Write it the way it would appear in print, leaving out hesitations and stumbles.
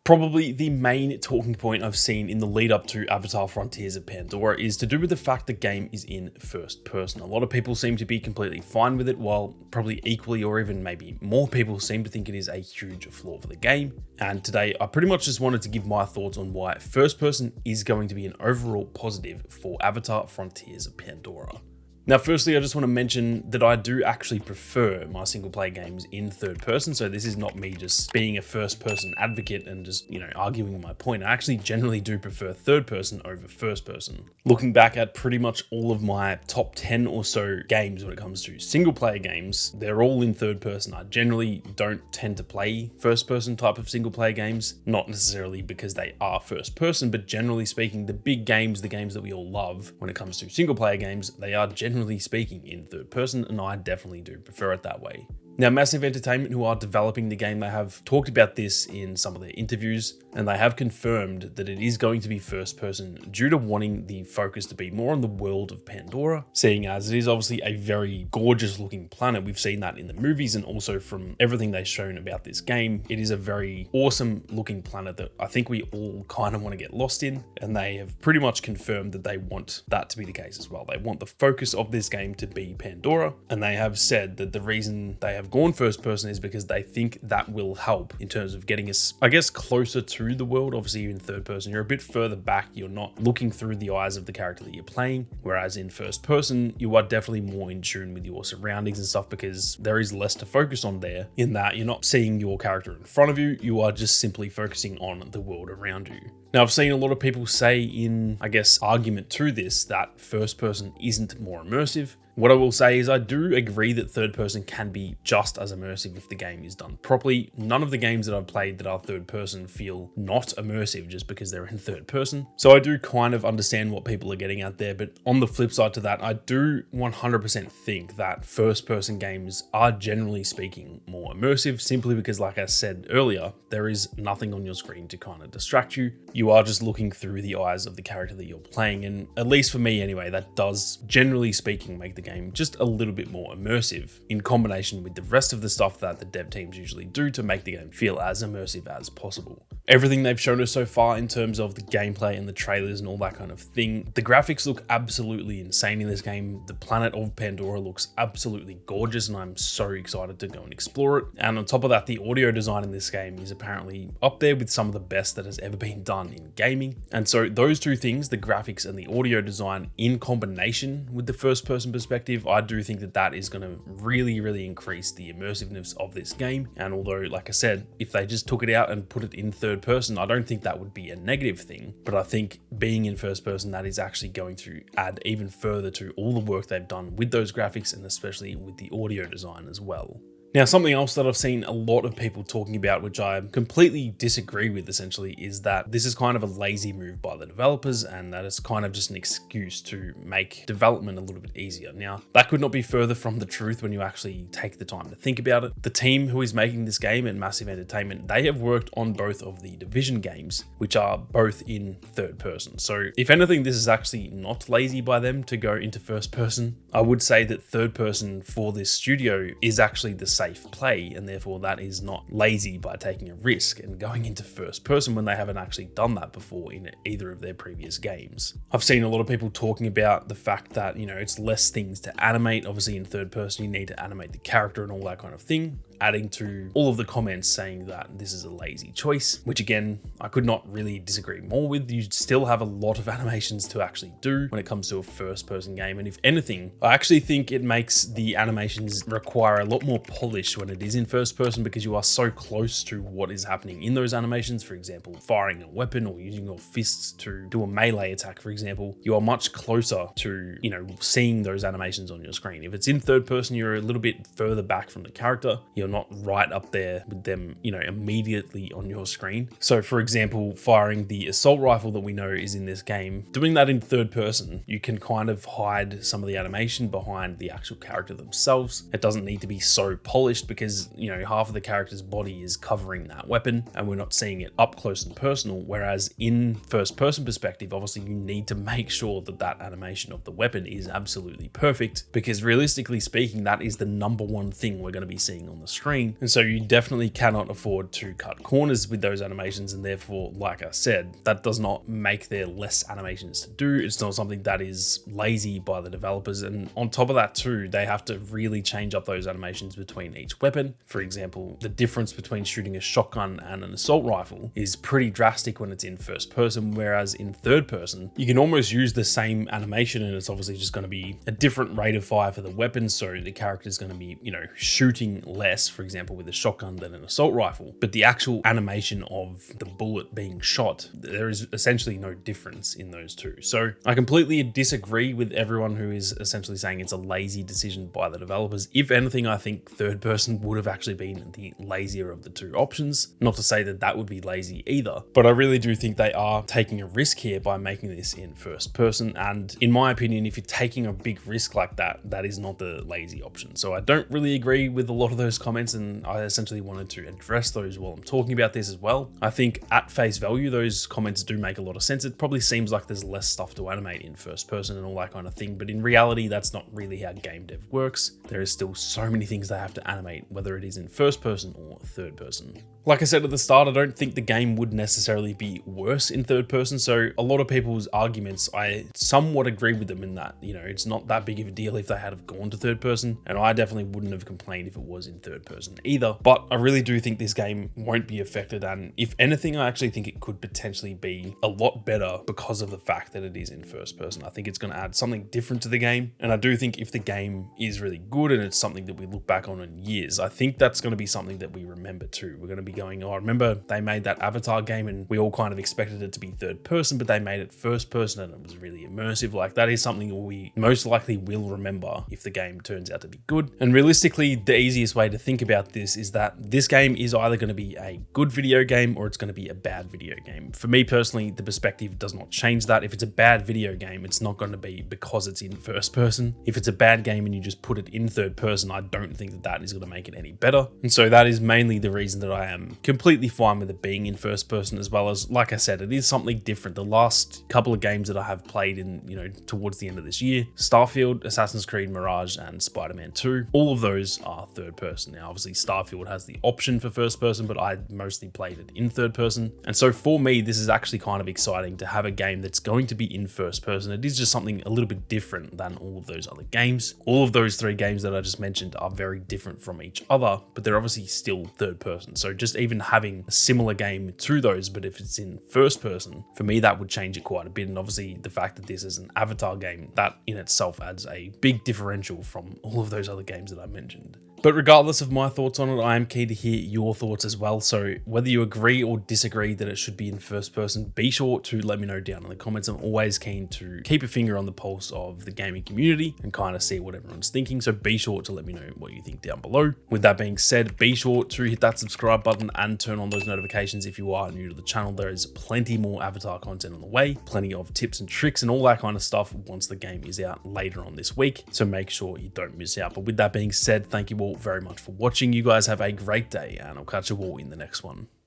Probably the main talking point I've seen in the lead up to Avatar Frontiers of Pandora is to do with the fact the game is in first person. A lot of people seem to be completely fine with it, while probably equally or even maybe more people seem to think it is a huge flaw for the game. And today I pretty much just wanted to give my thoughts on why first person is going to be an overall positive for Avatar Frontiers of Pandora. Now, firstly, I just want to mention that I do actually prefer my single player games in third person. So this is not me just being a first person advocate and just, arguing my point. I actually generally do prefer third person over first person. Looking back at pretty much all of my top 10 or so games when it comes to single player games, they're all in third person. I generally don't tend to play first person type of single player games, not necessarily because they are first person, but generally speaking, the big games, the games that we all love when it comes to single player games, they are generally speaking in third person, and I definitely do prefer it that way. Now, Massive Entertainment, who are developing the game, they have talked about this in some of their interviews, and they have confirmed that it is going to be first person due to wanting the focus to be more on the world of Pandora, seeing as it is obviously a very gorgeous looking planet. We've seen that in the movies and also from everything they've shown about this game. It is a very awesome looking planet that I think we all kind of want to get lost in, and they have pretty much confirmed that they want that to be the case as well. They want the focus of this game to be Pandora, and they have said that the reason they have gone first person is because they think that will help in terms of getting us, I guess, closer to the world. Obviously, in third person, you're a bit further back. You're not looking through the eyes of the character that you're playing. Whereas in first person, you are definitely more in tune with your surroundings and stuff because there is less to focus on there in that you're not seeing your character in front of you. You are just simply focusing on the world around you. Now, I've seen a lot of people say in, I guess, argument to this that first person isn't more immersive. What I will say is I do agree that third person can be just as immersive if the game is done properly. None of the games that I've played that are third person feel not immersive just because they're in third person. So I do kind of understand what people are getting at there, but on the flip side to that, I do 100% think that first person games are generally speaking more immersive simply because, like I said earlier, there is nothing on your screen to kind of distract you. You are just looking through the eyes of the character that you're playing, and at least for me anyway, that does generally speaking make the game just a little bit more immersive in combination with the rest of the stuff that the dev teams usually do to make the game feel as immersive as possible. Everything they've shown us so far in terms of the gameplay and the trailers and all that kind of thing, the graphics look absolutely insane in this game. The planet of Pandora looks absolutely gorgeous and I'm so excited to go and explore it. And on top of that, the audio design in this game is apparently up there with some of the best that has ever been done in gaming. And so those two things, the graphics and the audio design in combination with the first person perspective, I do think that that is going to really increase the immersiveness of this game. And although, like I said, if they just took it out and put it in third person, I don't think that would be a negative thing. But I think being in first person, that is actually going to add even further to all the work they've done with those graphics and especially with the audio design as well. Now, something else that I've seen a lot of people talking about, which I completely disagree with essentially, is that this is kind of a lazy move by the developers and that it's kind of just an excuse to make development a little bit easier. Now, that could not be further from the truth when you actually take the time to think about it. The team who is making this game at Massive Entertainment, they have worked on both of the Division games, which are both in third person. So if anything, this is actually not lazy by them to go into first person. I would say that third person for this studio is actually the safe play, and therefore that is not lazy by taking a risk and going into first person when they haven't actually done that before in either of their previous games. I've seen a lot of people talking about the fact that, it's less things to animate. Obviously in third person, you need to animate the character and all that kind of thing, adding to all of the comments saying that this is a lazy choice, which again, I could not really disagree more with. You still have a lot of animations to actually do when it comes to a first person game. And if anything, I actually think it makes the animations require a lot more polish when it is in first person because you are so close to what is happening in those animations. For example, firing a weapon or using your fists to do a melee attack, for example, you are much closer to, seeing those animations on your screen. If it's in third person, you're a little bit further back from the character. You're not right up there with them, immediately on your screen. So for example, firing the assault rifle that we know is in this game, doing that in third person, you can kind of hide some of the animation behind the actual character themselves. It doesn't need to be so polished because, half of the character's body is covering that weapon and we're not seeing it up close and personal. Whereas in first person perspective, obviously you need to make sure that that animation of the weapon is absolutely perfect because realistically speaking, that is the number one thing we're going to be seeing on the screen. And so you definitely cannot afford to cut corners with those animations. And therefore, like I said, that does not make there less animations to do. It's not something that is lazy by the developers. And on top of that too, they have to really change up those animations between each weapon. For example, the difference between shooting a shotgun and an assault rifle is pretty drastic when it's in first person, whereas in third person, you can almost use the same animation and it's obviously just going to be a different rate of fire for the weapons. So the character is going to be, shooting less, for example, with a shotgun than an assault rifle. But the actual animation of the bullet being shot, there is essentially no difference in those two. So I completely disagree with everyone who is essentially saying it's a lazy decision by the developers. If anything, I think third person would have actually been the lazier of the two options. Not to say that that would be lazy either, but I really do think they are taking a risk here by making this in first person. And in my opinion, if you're taking a big risk like that, that is not the lazy option. So I don't really agree with a lot of those comments, and I essentially wanted to address those while I'm talking about this as well. I think at face value, those comments do make a lot of sense. It probably seems like there's less stuff to animate in first person and all that kind of thing, but in reality, that's not really how game dev works. There is still so many things they have to animate, whether it is in first person or third person. Like I said at the start, I don't think the game would necessarily be worse in third person. So a lot of people's arguments, I somewhat agree with them in that, it's not that big of a deal if they had have gone to third person. And I definitely wouldn't have complained if it was in third person either. But I really do think this game won't be affected. And if anything, I actually think it could potentially be a lot better because of the fact that it is in first person. I think it's going to add something different to the game. And I do think if the game is really good and it's something that we look back on in years, I think that's going to be something that we remember too. We're going to be going, oh, remember they made that Avatar game and we all kind of expected it to be third person, but they made it first person and it was really immersive. Like that is something we most likely will remember if the game turns out to be good. And realistically, the easiest way to think about this is that this game is either going to be a good video game or it's going to be a bad video game. For me personally, the perspective does not change that. If it's a bad video game, it's not going to be because it's in first person. If it's a bad game and you just put it in third person, I don't think that is going to make it any better. And so that is mainly the reason that I am completely fine with it being in first person, as well as, like I said, it is something different. The last couple of games that I have played in, towards the end of this year, Starfield, Assassin's Creed Mirage, and Spider-Man 2, all of those are third person. Now, obviously Starfield has the option for first person, but I mostly played it in third person. And so for me, this is actually kind of exciting to have a game that's going to be in first person. It is just something a little bit different than all of those other games. All of those three games that I just mentioned are very different from each other, but they're obviously still third person. So just even having a similar game to those, but if it's in first person, for me, that would change it quite a bit. And obviously the fact that this is an Avatar game, that in itself adds a big differential from all of those other games that I mentioned. But regardless of my thoughts on it, I am keen to hear your thoughts as well. So whether you agree or disagree that it should be in first person, be sure to let me know down in the comments. I'm always keen to keep a finger on the pulse of the gaming community and kind of see what everyone's thinking. So be sure to let me know what you think down below. With that being said, be sure to hit that subscribe button and turn on those notifications if you are new to the channel. There is plenty more Avatar content on the way, plenty of tips and tricks and all that kind of stuff once the game is out later on this week. So make sure you don't miss out. But with that being said, thank you all very much for watching. You guys have a great day and I'll catch you all in the next one.